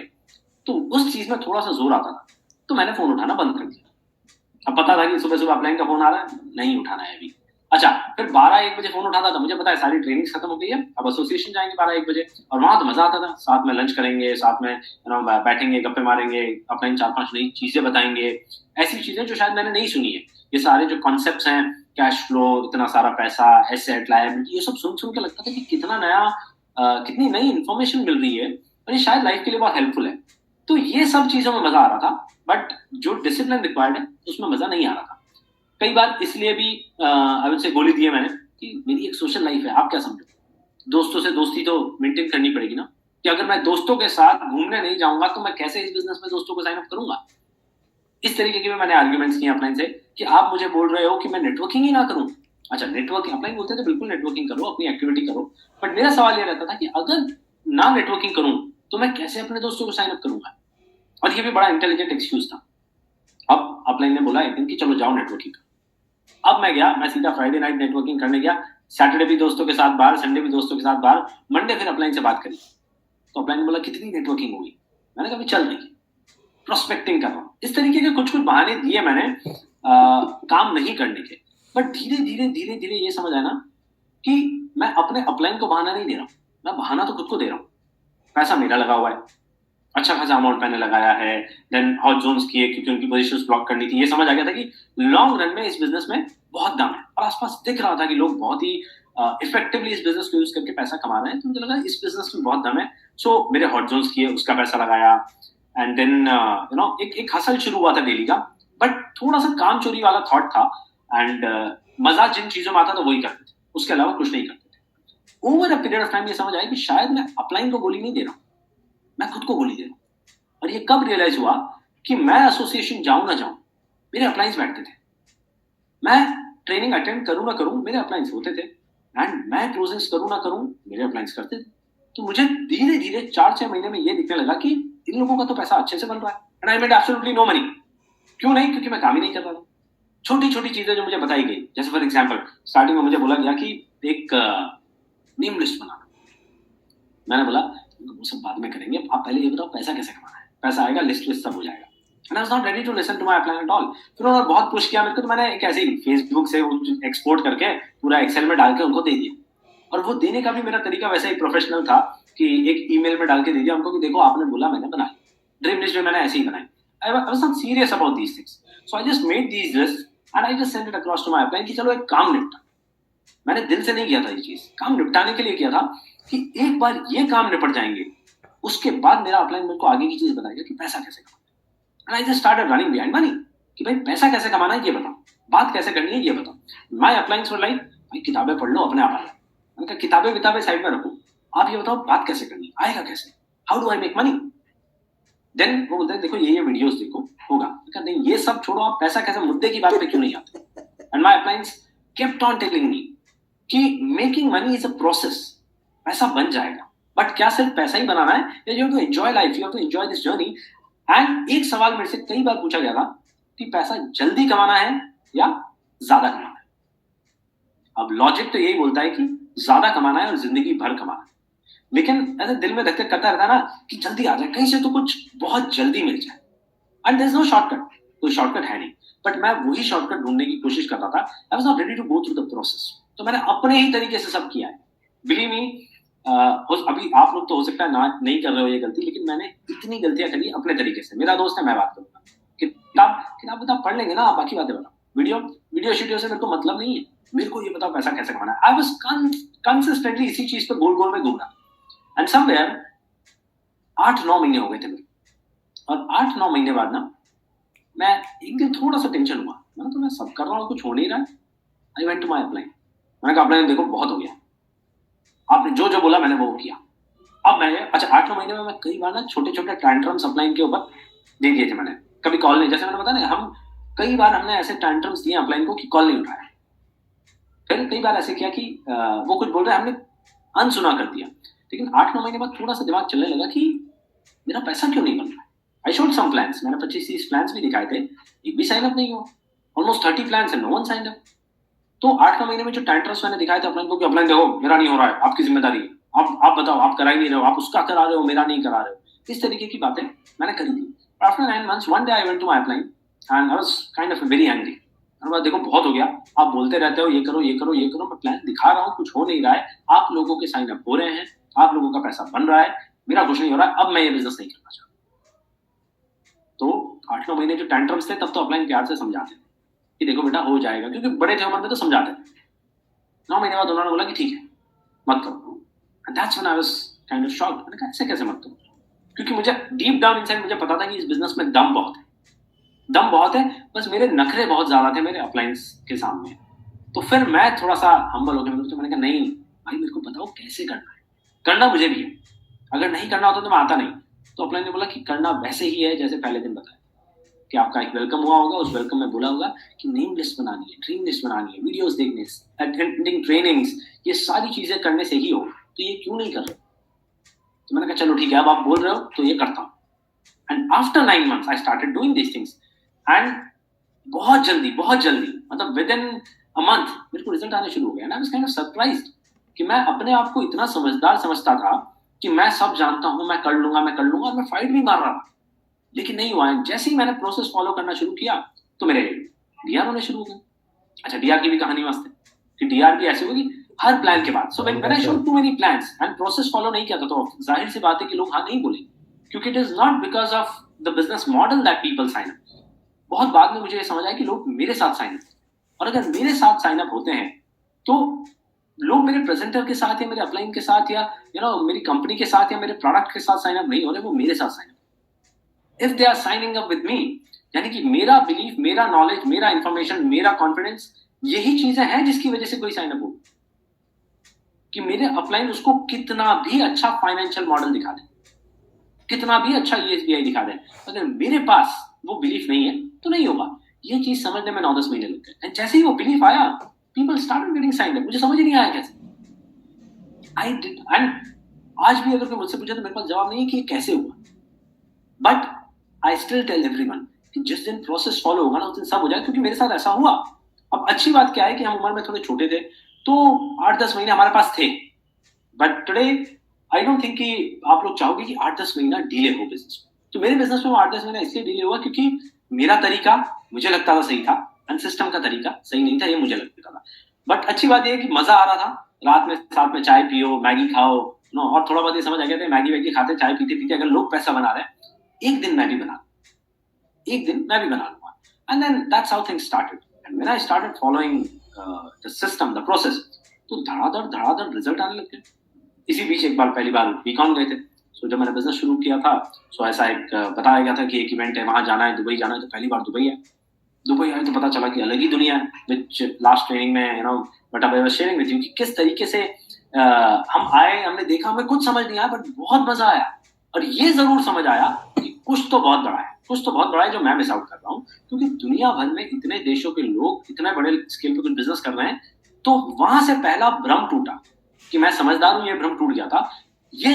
तो उस चीज में थोड़ा सा जोर आता था। तो मैंने फोन उठाना बंद कर दिया। अब पता था कि सुबह सुबह अपलाइन का फोन आ रहा है, नहीं उठाना है अभी। अच्छा, फिर 12-1 बजे फोन उठाता था, मुझे पता है सारी ट्रेनिंग खत्म हो गई है, अब एसोसिएशन जाएंगे 12-1 बजे, और वहां तो मजा आता था, साथ में लंच करेंगे, साथ में बैठेंगे, गप्पे मारेंगे, अपने 4-5 नई चीजें बताएंगे, ऐसी चीजें जो शायद मैंने नहीं सुनी है। ये सारे जो कॉन्सेप्ट्स हैं, कैश फ्लो, इतना सारा पैसा, एसेट, लायबिलिटी, ये सब सुन सुन के लगता था कि कितना नया, कितनी नई इन्फॉर्मेशन मिल रही है, और ये शायद लाइफ के लिए बहुत हेल्पफुल है। तो ये सब चीजों में मजा आ रहा था, बट जो डिसिप्लिन रिक्वायर्ड है उसमें मजा नहीं आ रहा था। कई बार इसलिए भी आई वुड से गोली दिए मैंने कि मेरी एक सोशल लाइफ है, आप क्या समझो, दोस्तों से दोस्ती तो मेंटेन करनी पड़ेगी ना, कि अगर मैं दोस्तों के साथ घूमने नहीं जाऊंगा तो मैं कैसे इस बिजनेस में दोस्तों को साइन अप करूंगा। इस तरीके के मैंने आर्ग्यूमेंट्स किए अपलाइन से कि आप मुझे बोल रहे हो कि मैं नेटवर्किंग ही ना करूं। अच्छा, नेटवर्किंग अपलाइन बोलते थे बिल्कुल नेटवर्किंग करो, अपनी एक्टिविटी करो, बट मेरा सवाल ये रहता था कि अगर ना नेटवर्किंग करूं तो मैं कैसे अपने दोस्तों को साइन अप करूंगा। और ये भी बड़ा इंटेलिजेंट एक्सक्यूज था। अब अपलाइन ने बोला एक दिन कि चलो जाओ नेटवर्किंग। अब मैं गया, मैं सीधा फ्राइडे नाइट नेटवर्किंग करने गया, सैटरडे भी दोस्तों के साथ बाहर, संडे भी दोस्तों के साथ बाहर, मंडे फिर अपलाइन से बात करी। तो अपलाइन ने बोला कितनी नेटवर्किंग होगी, मैंने कहा चल रही, प्रोस्पेक्टिंग कर रहा हूँ। इस तरीके के कुछ कुछ बहाने दिए मैंने काम नहीं करने के, बट धीरे धीरे धीरे धीरे ये समझ आया ना कि मैं अपने अपलाइन को बहाना नहीं दे रहा हूँ, मैं बहाना तो खुद को दे रहा हूँ। पैसा मेरा लगा हुआ है, अच्छा खासा अमाउंट मैंने लगाया है, देन हॉट जोन्स किए क्योंकि उनकी पोजीशंस ब्लॉक करनी थी। ये समझ आ गया था कि लॉन्ग रन में इस बिजनेस में बहुत दम है, और आसपास दिख रहा था कि लोग बहुत ही इफेक्टिवली इस बिजनेस को यूज करके पैसा कमा रहे हैं, तो मुझे लगा इस बिजनेस में बहुत दम है। सो मेरे हॉट जोन्स किए, उसका पैसा लगाया, एंड देन एक हसल शुरू हुआ था डेली का, बट थोड़ा सा काम चोरी वाला थॉट था, एंड मजा जिन चीजों में आता था वही करते थे, उसके अलावा कुछ नहीं करते थे। Over a period of time ये समझ आया कि शायद मैं अपलाइन को गोली नहीं दे रहा हूँ, मैं खुद को गोली दे रहा हूँ। और ये कब रियलाइज हुआ कि मैं एसोसिएशन जाऊं ना जाऊं, मेरे अप्लाइंस बैठते थे, मैं ट्रेनिंग अटेंड करूं ना करूं, मेरे अप्लाइंस होते थे, एंड मैं क्लोजिंग्स करूं ना करूं, मेरे अप्लाइंस करते थे। तो मुझे धीरे धीरे 4-6 महीने में ये दिखने लगा कि इन लोगों का तो पैसा अच्छे से बन रहा है, and I made absolutely no money. क्यों नहीं? क्योंकि मैं काम ही नहीं कर रहा था। छोटी छोटी चीजें जो मुझे बताई गई, जैसे फॉर एग्जाम्पल स्टार्टिंग में मुझे बोला गया कि एक नेम लिस्ट बनाना, मैंने बोला वो सब बाद में करेंगे, आप पहले ये बताओ पैसा कैसे कमाना है, पैसा आएगा, लिस्ट सब हो जाएगा। And I was not ready to listen to my plan at all. फिर उन्होंने बहुत पुश किया मेरे को, तो मैंने एक ऐसे ही फेसबुक से एक्सपोर्ट करके पूरा एक्सेल में डाल के उनको दे दिया, और वो देने का भी मेरा तरीका वैसा ही प्रोफेशनल था कि एक ईमेल में डाल के दे दिया उनको कि देखो आपने बोला, मैंने बनाई। ड्रीम लिस्ट में मैंने ऐसे ही बनाई। I was not serious about these things. So I just made these lists and I just sent it across to my upline कि चलो एक काम निपटा। मैंने दिल से नहीं किया था ये चीज, काम निपटाने के लिए किया था कि एक बार ये काम निपट जाएंगे, उसके बाद मेरा अपलाइन मेरे को आगे की चीज बताएगा कि पैसा कैसे कमाना। And I just started running behind money कि भाई पैसा कैसे कमाना है ये बताओ, बात कैसे करनी है ये बताओ। माय अपलाइंस वर लाइक भाई किताबें पढ़ लो अपने आप आएगा। मैंने कहा किताबें साइड में रखो, आप ये बताओ बात कैसे करनी है, आएगा कैसे, how do I make money. Then वो बोलते हैं देखो ये वीडियोस देखो होगा। नहीं ये सब छोड़ो, आप पैसा कैसे, मुद्दे की बात पे क्यों नहीं आते। And my appliance kept on telling me कि making money is a process, पैसा बन जाएगा, बट क्या सिर्फ पैसा ही बनाना है, you have to enjoy life, you have to enjoy this journey. And एक सवाल मेरे से कई बार पूछा गया था कि पैसा जल्दी कमाना है या ज्यादा कमाना है। अब लॉजिक तो यही बोलता है कि ज्यादा कमाना है और जिंदगी भर कमाना है, लेकिन ऐसे दिल में धक धक करता रहता है ना कि जल्दी आ जाए, कहीं से तो कुछ बहुत जल्दी मिल जाए, and there is no shortcut, कोई शॉर्टकट है नहीं। बट मैं वही शॉर्टकट ढूंढने की कोशिश करता था। I was not ready to go through the process. तो मैंने अपने ही तरीके से सब किया है। बिलीव मी, अभी आप लोग तो हो सकता है ना नहीं कर रहे हो ये गलती, लेकिन मैंने इतनी गलतियां करी अपने तरीके से। मेरा दोस्त है, मैं बात करूंगा, किताब पढ़ लेंगे ना, आप बाकी बातें बताओ, वीडियो से मेरे को मतलब नहीं है, मेरे को ये बताओ पैसा कैसे कमाना है। आई वाज कंसिस्टेंटली इसी चीज पे गोल गोल में घूम रहा, एंड समवेयर 8-9 महीने हो गए थे मेरे, और 8-9 महीने बाद ना मैं एक दिन थोड़ा सा टेंशन हुआ। मैंने तो मैं सब कर रहा हूँ, कुछ हो नहीं रहा है। I went to my upline, मैंने कहा अपलाइन देखो बहुत हो गया, आपने जो जो बोला मैंने वो किया। अब मैं 8-9 महीने में मैं कई बार ना छोटे छोटे टैंट्रम्स अपलाइन के ऊपर दे दिए थे मैंने, कभी कॉल नहीं, जैसे मैंने बताया ना, हम कई बार हमने ऐसे टैंट्रम्स दिए अपलाइन को कि कॉल नहीं उठाया। फिर कई बार ऐसे किया कि वो कुछ बोल रहे हैं, हमने अनसुना कर दिया। लेकिन 8-9 महीने बाद थोड़ा सा दिमाग चलने लगा कि मेरा पैसा क्यों नहीं बन रहा है। आई शोड सम प्लान्स, मैंने 25-30 प्लान्स भी दिखाए थे, एक भी साइन अप नहीं हुआ। ऑलमोस्ट 30 प्लान्स है, नो वन साइन अप। तो 8-9 महीने में जो टैंट्रम्स मैंने दिखाए थे अपलाइन को कि अपलाइन देखो मेरा नहीं हो रहा है, आपकी जिम्मेदारी है, आप बताओ, आप करा ही नहीं रहे हो, आप उसका करा रहे हो, मेरा नहीं करा रहे हो, इस तरीके की बातें मैंने करी थी। After 9 months one day I went to my upline and I was kind of very angry देखो बहुत हो गया, आप बोलते रहते हो ये करो ये करो ये करो, मैं प्लान दिखा रहा हूँ, कुछ हो नहीं रहा है, आप लोगों के साइन अप हो रहे हैं, आप लोगों का पैसा बन रहा है, मेरा कुछ नहीं हो रहा है, अब मैं ये बिजनेस नहीं करना चाहता। तो 8-9 महीने जो टेंट्रम्स थे तब तो अपलाइन प्यार से समझाते थे कि देखो बेटा हो जाएगा, क्योंकि बड़े थे उम्र में तो समझाते थे। 9 महीने बाद उन्होंने बोला कि ठीक है मत करो, and that's when I was kind of shocked. मैंने कहा ऐसे कैसे मत करो, क्योंकि मुझे डीप डाउन इनसाइड मुझे पता था कि इस बिजनेस में दम बहुत है, दम बहुत है, बस मेरे नखरे बहुत ज्यादा थे मेरे अपलाइंस के सामने। तो फिर मैं थोड़ा सा हम्बल हो गया, मैंने कहा नहीं भाई मेरे को बताओ कैसे करना है, करना मुझे भी है, अगर नहीं करना होता तो मैं आता नहीं। तो अपलाइन ने बोला कि करना वैसे ही है जैसे पहले दिन बताया, कि आपका एक वेलकम हुआ होगा, उस वेलकम में बोला होगा कि नेम लिस्ट बनानी है, ड्रीम लिस्ट बनानी है, वीडियोस देखने, अटेंडिंग ट्रेनिंग्स, ये सारी चीजें करने से ही हो, तो ये क्यों नहीं कर रहे? तो मैंने कहा चलो ठीक है, अब आप बोल रहे हो तो ये करता हूँ। And after 9 months I started doing this things, and बहुत जल्दी मतलब विद इन अ मंथ मेरे को रिजल्ट आने शुरू हो गया। आई वाज काइंड ऑफ सरप्राइज्ड कि मैं अपने आप को इतना समझदार समझता था कि मैं सब जानता हूँ, मैं कर लूंगा, और मैं फाइट भी मार रहा था, लेकिन नहीं हुआ। जैसे ही मैंने प्रोसेस फॉलो करना शुरू किया तो मेरे डीआर होने शुरू हो गए। अच्छा, डीआर की भी कहानी मस्त है कि डीआर भी ऐसे होगी हर प्लान के बाद। So when I showed too many plans and process follow नहीं किया था, तो जाहिर सी बात है कि लोग हाँ नहीं बोलेंगे, क्योंकि it is not because of the business model that people sign up. बहुत बाद में मुझे ये समझ आया कि लोग मेरे साथ साइन अप, और अगर मेरे साथ साइन अप होते हैं तो लोग मेरे प्रेजेंटर के साथ या मेरे अपलाइन के साथ या मेरी कंपनी के साथ या मेरे प्रोडक्ट के साथ साइन अप नहीं हो रहे, वो मेरे साथ sign up. If they are signing up with me, यानी कि मेरा बिलीफ, मेरा नॉलेज, मेरा इंफॉर्मेशन, मेरा कॉन्फिडेंस, यही चीजें हैं जिसकी वजह से कोई साइन अप हो, कि मेरे अपलाइन उसको कितना भी अच्छा फाइनेंशियल मॉडल दिखा दे, कितना भी अच्छा ESBI दिखा दे, अगर मेरे पास वो बिलीफ नहीं है तो नहीं होगा। ये चीज समझने में 9-10 महीने लग गए, एंड जैसे ही वो बिलीफ आया people started getting signed up. मुझे समझ ही नहीं आया कैसे, आई डिड, एंड आज भी अगर कोई मुझसे पूछे तो मेरे पास जवाब नहीं है कि ये कैसे हुआ, but I still tell everyone कि जिस दिन प्रोसेस फॉलो होगा ना उस दिन सब हो जाए, क्योंकि मेरे साथ ऐसा हुआ। अब अच्छी बात क्या है कि हम उम्र में थोड़े छोटे थे, तो 8-10 महीने हमारे पास थे, but today I don't think कि आप लोग चाहोगे कि 8-10 महीना डिले हो बिजनेस में। तो मेरे बिजनेस में 8-10 महीना इसलिए डिले हुआ क्योंकि मेरा तरीका मुझे लगता था सही था, एंड सिस्टम का तरीका सही नहीं था, ये मुझे लगता था। बट अच्छी बात यह है कि मजा आ रहा था, रात में साथ में चाय पियो, मैगी खाओ, और थोड़ा बहुत ये समझ आ गया था मैगी वैगी खाते, चाय पीते पीते अगर लोग पैसा बना रहे हैं, एक दिन मैं भी बना लूंगा, and then that's how things started. And when I started following the system, the process, तो धड़ाधड़ रिजल्ट आने लग गए। इसी बीच एक बार पहली बार बीकॉन गए थे, सो जब मैंने बिजनेस शुरू किया था, सो ऐसा एक बताया गया था कि एक इवेंट है, वहां जाना है, दुबई जाना है, तो पहली बार दुबई आए तो पता चला कि अलग ही दुनिया है। विच लास्ट ट्रेनिंग में but I was sharing with you कि किस तरीके से हम आए, हमने देखा, हमें कुछ समझ नहीं आया बट बहुत मजा आया, और ये जरूर समझ आया कि कुछ तो बहुत बड़ा है जो मैं मिस आउट कर रहा हूँ, क्योंकि दुनिया भर में इतने देशों के लोग इतने बड़े स्केल पे कुछ बिजनेस कर रहे हैं। तो वहां से पहला भ्रम टूटा कि मैं समझदार हूं, ये भ्रम टूट गया था। ये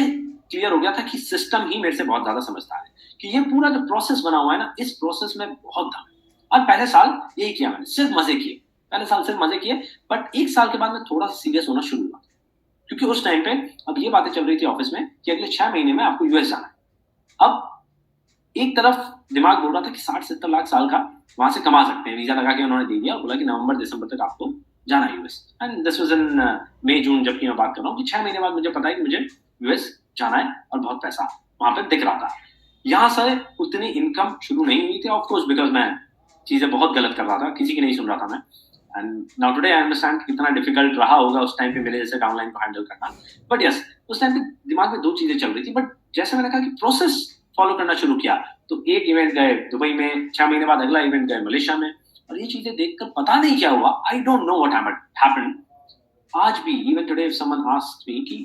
क्लियर हो गया था कि सिस्टम ही मेरे से बहुत ज्यादा समझदार है, कि ये पूरा जो प्रोसेस बना हुआ है ना, इस प्रोसेस में बहुत दम है। और पहले साल यही किया मैंने, सिर्फ मजे किए, बट एक साल के बाद मैं थोड़ा सीरियस होना शुरू हुआ, क्योंकि उस टाइम पे अब ये बातें चल रही थी ऑफिस में कि अगले 6 महीने में आपको यूएस जाना है। अब एक तरफ दिमाग बोल रहा था कि 60-70 लाख साल का वहां से कमा सकते हैं, वीजा लगा के उन्होंने दे दिया, बोला कि नवंबर-दिसंबर तक आपको जाना है US. And this was in May June, जबकि मैं बात कर रहा हूँ कि 6 महीने बाद मुझे पता है कि मुझे यूएस जाना है, और बहुत पैसा वहां पे दिख रहा था। यहाँ से उतनी इनकम शुरू नहीं हुई थी, ऑफ कोर्स, बिकॉज मैं चीजें बहुत गलत कर रहा था, किसी की नहीं सुन रहा था मैं। And now today I understand कितना डिफिकल्ट रहा होगा उस टाइम पे मेरे जैसे डाउनलाइन को हैंडल करना। बट यस, उस टाइम पे दिमाग में 2 चीजें चल रही थी, बट जैसे मैंने कहा कि प्रोसेस फॉलो करना शुरू किया, तो एक इवेंट गए दुबई में, 6 महीने बाद अगला इवेंट गए मलेशिया में, और ये चीजें देखकर पता नहीं क्या हुआ, I don't know what happened. आज भी even today if someone asks मी कि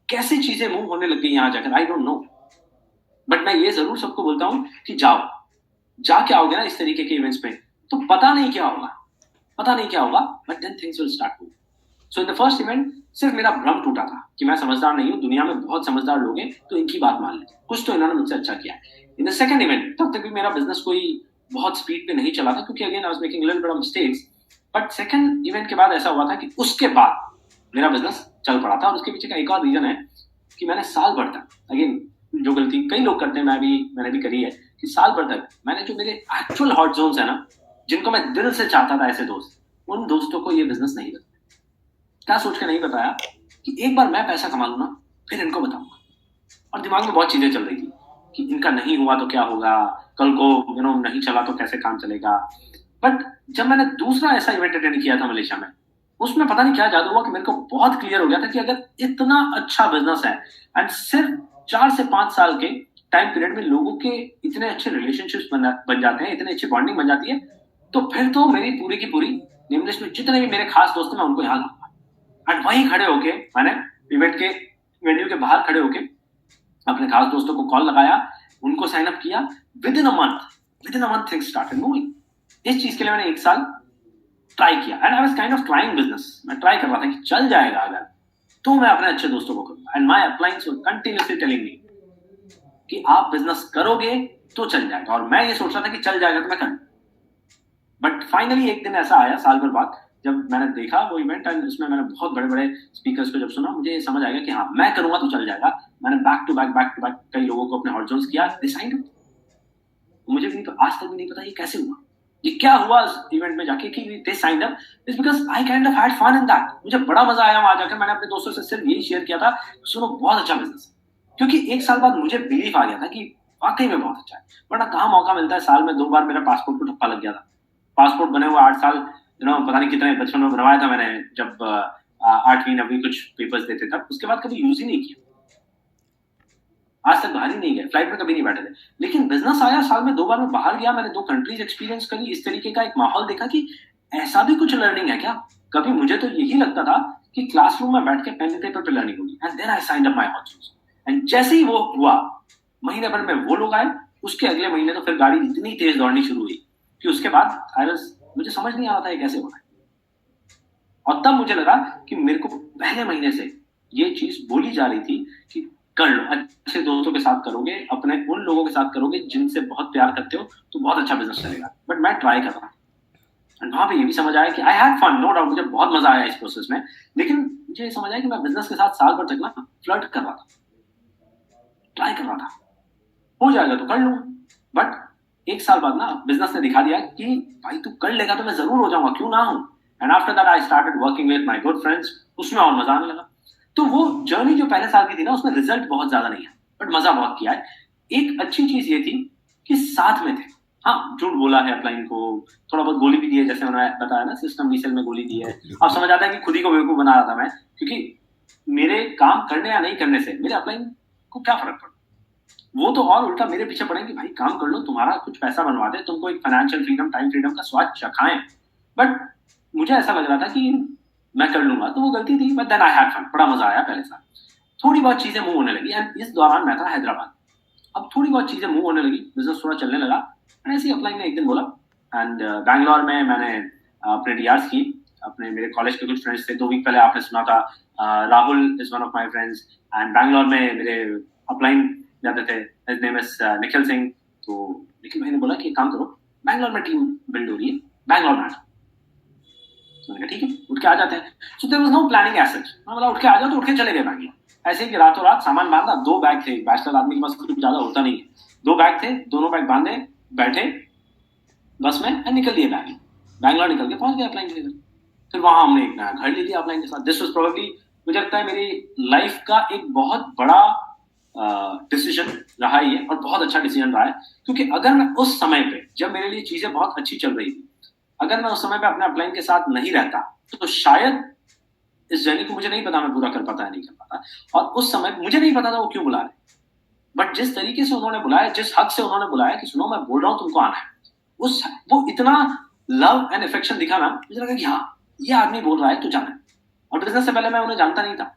कैसे चीजें मूव होने लग गई यहाँ जाकर, आई डोंट नो, बट मैं ये जरूर सबको बोलता हूँ कि जाके आओगे ना इस तरीके के इवेंट्स पे, तो पता नहीं क्या होगा, but then things will start to. So in the first event सिर्फ मेरा भ्रम टूटा था कि मैं समझदार नहीं हूँ, दुनिया में बहुत समझदार लोग हैं, तो इनकी बात मान लेते, कुछ तो इन्होंने मुझसे अच्छा किया। इन द सेकंड इवेंट तब तक भी मेरा बिजनेस कोई बहुत स्पीड पे नहीं चला था, क्योंकि again I was making little bit of mistakes. But second event के बाद ऐसा हुआ था कि उसके बाद मेरा बिजनेस चल पड़ा था, और उसके पीछे का एक और रीजन है कि मैंने साल भर तक, अगेन जो गलती कई लोग करते हैं, मैंने भी करी है, कि साल भर तक मैंने जो मेरे एक्चुअल हॉट जोन्स है ना, जिनको मैं दिल से चाहता था ऐसे दोस्त, उन दोस्तों को ये बिजनेस नहीं बताया। क्या सोच के नहीं बताया कि एक बार मैं पैसा कमा लूं ना, फिर इनको बताऊंगा। और दिमाग में बहुत चीजें चल रही थी कि इनका नहीं हुआ तो क्या होगा, कल को नहीं चला तो कैसे काम चलेगा। बट जब मैंने दूसरा ऐसा इवेंट अटेंड किया था मलेशिया में, उसमें पता नहीं क्या जादू हुआ कि मेरे को बहुत क्लियर हो गया था कि अगर इतना अच्छा बिजनेस है एंड सिर्फ 4 से 5 साल के टाइम पीरियड में लोगों के इतने अच्छे रिलेशनशिप्स बन जाते हैं, इतने अच्छी बॉन्डिंग बन जाती है, तो फिर तो मेरी पूरी की पूरी निम्नलिस्ट में जितने भी मेरे खास दोस्त हैं मैं उनको यहाँ लाऊंगा। एंड वहीं खड़े होके मैंने इवेंट के वेन्यू के बाहर खड़े होके अपने खास दोस्तों को कॉल लगाया, उनको साइन अप किया। With in a month things started moving. इस चीज के लिए मैंने 1 साल ट्राई किया and I was kind of trying business. मैं ट्राई कर रहा था कि चल जाएगा अगर तो मैं अपने अच्छे दोस्तों को करूंगा। And my अपलाइंस were continuously telling me कि आप बिजनेस करोगे तो चल जाएगा, और मैं ये सोच रहा था कि चल जाएगा तो मैं करूं। बट फाइनली एक दिन ऐसा आया साल भर बाद, जब मैंने देखा वो इवेंट एंड उसमें मैंने बहुत बड़े बड़े स्पीकर्स को जब सुना, मुझे समझ आएगा कि हाँ मैं करूंगा तो चल जाएगा। मैंने बैक टू बैक कई लोगों को अपने हॉट जोन्स किया, डिसाइड। मुझे भी नहीं, तो आज तक भी नहीं पता ये कैसे हुआ, ये क्या हुआ उस इवेंट में जाके कि they signed up. It's because I kind of had fun in that. मुझे बड़ा मजा आया वहां जाकर। मैंने अपने दोस्तों से सिर्फ यही शेयर किया था, सुनो बहुत अच्छा बिजनेस है। क्योंकि 1 साल बाद मुझे बिलीव आ गया था कि वाकई में बहुत अच्छा है। वरना कहाँ मौका मिलता है, साल में 2 बार मेरा पासपोर्ट को ठप्पा लग गया था। पासपोर्ट बने हुए 8 साल पता नहीं कितने बचपन में बनवाया था मैंने, जब 8वीं 9वीं कुछ पेपर्स देते थे, उसके बाद कभी यूज ही नहीं किया। आज तक बाहर ही नहीं गए, फ्लाइट में कभी नहीं बैठे थे। लेकिन बिजनेस आया, साल में 2 बार मैं बाहर गया, मैंने 2 कंट्रीज एक्सपीरियंस करी, इस तरीके का एक माहौल देखा कि ऐसा भी कुछ लर्निंग है क्या। कभी मुझे तो यही लगता था कि क्लासरूम में बैठ के पेन पेपर पे लर्निंग होगी। And then I signed up my hot zones. And जैसे ही वो हुआ, महीने भर में वो लोग आए, उसके अगले महीने तो फिर गाड़ी इतनी तेज दौड़नी शुरू हुई कि उसके बाद मुझे समझ नहीं आ रहा था ये कैसे हो रहा है। और तब मुझे लगा कि मेरे को पहले महीने से ये चीज बोली जा रही थी कि कर लो, अच्छे दोस्तों के साथ करोगे, अपने उन लोगों के साथ करोगे जिनसे बहुत प्यार करते हो, तो बहुत अच्छा बिजनेस चलेगा। बट मैं ट्राई कर रहा हूँ। वहां पे ये भी समझ आया कि I had fun, no doubt, मुझे बहुत मजा आया इस प्रोसेस में। लेकिन मुझे समझ आया कि मैं बिजनेस के साथ साल भर तक ना फ्लर्ट कर रहा था, ट्राई कर रहा था, हो जाएगा तो कर लूंगा। बट 1 साल बाद ना बिजनेस ने दिखा दिया कि भाई तू कर लेगा तो मैं जरूर हो जाऊंगा, क्यों ना हूं। And after that I started working with my good friends. उसमें और मजा आने लगा। तो वो जर्नी जो पहले साल की थी ना, उसमें रिजल्ट बहुत ज्यादा नहीं है, बट मजा बहुत किया है। एक अच्छी चीज ये थी कि साथ में थे। हाँ, झूठ बोला है अपलाइन को, थोड़ा बहुत गोली भी दी है, जैसे मैंने बताया ना, सिस्टम रीसेल में गोली दी है। अब समझ आता है कि खुद ही को बेवकूफ बना रहा था मैं, क्योंकि मेरे काम करने या नहीं करने से मेरे अपलाइन को क्या फर्क पड़ा। वो तो और उल्टा मेरे पीछे पड़े कि भाई काम कर लो, तुम्हारा कुछ पैसा बनवा दे, तुमको एक फाइनेंशियल फ्रीडम, टाइम फ्रीडम का स्वाद चखाएं। बट मुझे ऐसा लग रहा था कि मैं कर लूंगा, तो वो गलती थी। But then I had fun, बड़ा मजा आया पहले साल। थोड़ी बहुत चीजें मूव होने लगी एंड इस दौरान मैं था हैदराबाद। अब थोड़ी बहुत चीजें मूव होने लगी, बिजनेस थोड़ा चलने लगा। एंड ऐसे ही अपलाइन ने एक दिन बोला, एंड बैंगलोर में मैंने अपने डीआर्स की, अपने मेरे कॉलेज के कुछ फ्रेंड्स थे। 2 वीक पहले आपने सुना था, Rahul is one of my friends. And Bangalore में मेरे अपलाइन जाते थे, his name is Nikhil Singh. तो निखिल भाई ने बोला कि एक काम करो, बैंगलोर में टीम बिल्ड हो रही है, बैंगलोर में आ जाओ। तो मैंने कहा ठीक है, उठ के आ जाते हैं। So there was no planning as such. मैं बोला उठ के आ जाओ, तो उठ के चले गए बैंगलोर। ऐसे ही कि रातों रात सामान बांधा, 2 बैग थे, बैचलर आदमी के पास कुछ ज्यादा होता नहीं है, 2 बैग थे, दोनों बैग बांधे, बैठे बस में एंड निकल दिए बैंगलोर निकल के पहुंच गए अपलाइन के घर। फिर वहां हमने एक नया घर ले लिया अपलाइन के साथ। दिस वाज प्रोबेबली, मुझे लगता है मेरी लाइफ का एक बहुत बड़ा डिसीजन रहा ही है, और बहुत अच्छा डिसीजन रहा है। क्योंकि अगर मैं उस समय पे, जब मेरे लिए चीजें बहुत अच्छी चल रही थी, अगर मैं उस समय पे अपने अपलाइन के साथ नहीं रहता, तो शायद इस जर्नी को मुझे नहीं पता मैं पूरा कर पाता या नहीं कर पाता। और उस समय मुझे नहीं पता था वो क्यों बुला रहे, बट जिस तरीके से उन्होंने बुलाया, जिस हक से उन्होंने बुलाया कि सुनो मैं बोल रहा हूँ तुमको आना है, वो इतना लव एंड अफेक्शन दिखा ना, मुझे लगा कि हाँ ये आदमी बोल रहा है तो जाना है। और बिजनेस से पहले मैं उन्हें जानता नहीं था,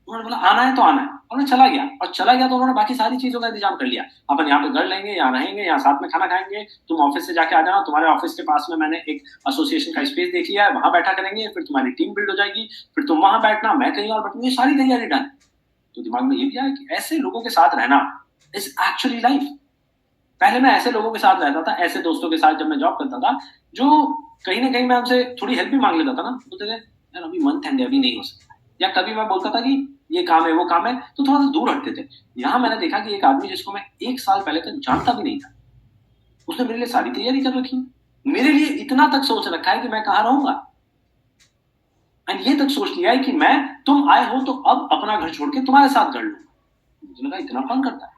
उन्होंने बोला आना है तो आना है, और मैं चला गया। तो उन्होंने बाकी सारी चीजों का इंतजाम कर लिया, अपन यहाँ पे घर लेंगे, यहाँ रहेंगे, यहाँ साथ में खाना खाएंगे, तुम ऑफिस से जाके आ जाना, तुम्हारे ऑफिस के पास में मैंने एक एसोसिएशन का स्पेस देख लिया है, वहां बैठा करेंगे, फिर तुम्हारी टीम बिल्ड हो जाएगी, फिर तुम वहां बैठना, मैं कहीं और बैठूंगी, सारी तैयारी डन। तो दिमाग में ये भी आया कि ऐसे लोगों के साथ रहना इज एक्चुअली लाइफ। पहले मैं ऐसे लोगों के साथ रहता था, ऐसे दोस्तों के साथ जब मैं जॉब करता था, जो कहीं ना कहीं मैं उनसे थोड़ी हेल्प भी मांग लेता था ना, बोलते थे यार अभी मंथ एंड अभी नहीं हो सकता, या कभी मैं बोलता था कि ये काम है वो काम है, तो थोड़ा सा दूर हटते थे। यहाँ मैंने देखा कि एक आदमी जिसको मैं 1 साल पहले तक जानता भी नहीं था, उसने मेरे लिए सारी तैयारी कर रखी। मेरे लिए इतना तक सोच रखा है कि मैं कहाँ रहूंगा, एंड ये तक सोच लिया है कि मैं, तुम आए हो तो अब अपना घर छोड़ के तुम्हारे साथ घर लूंगा। मुझे लगा इतना फन करता है।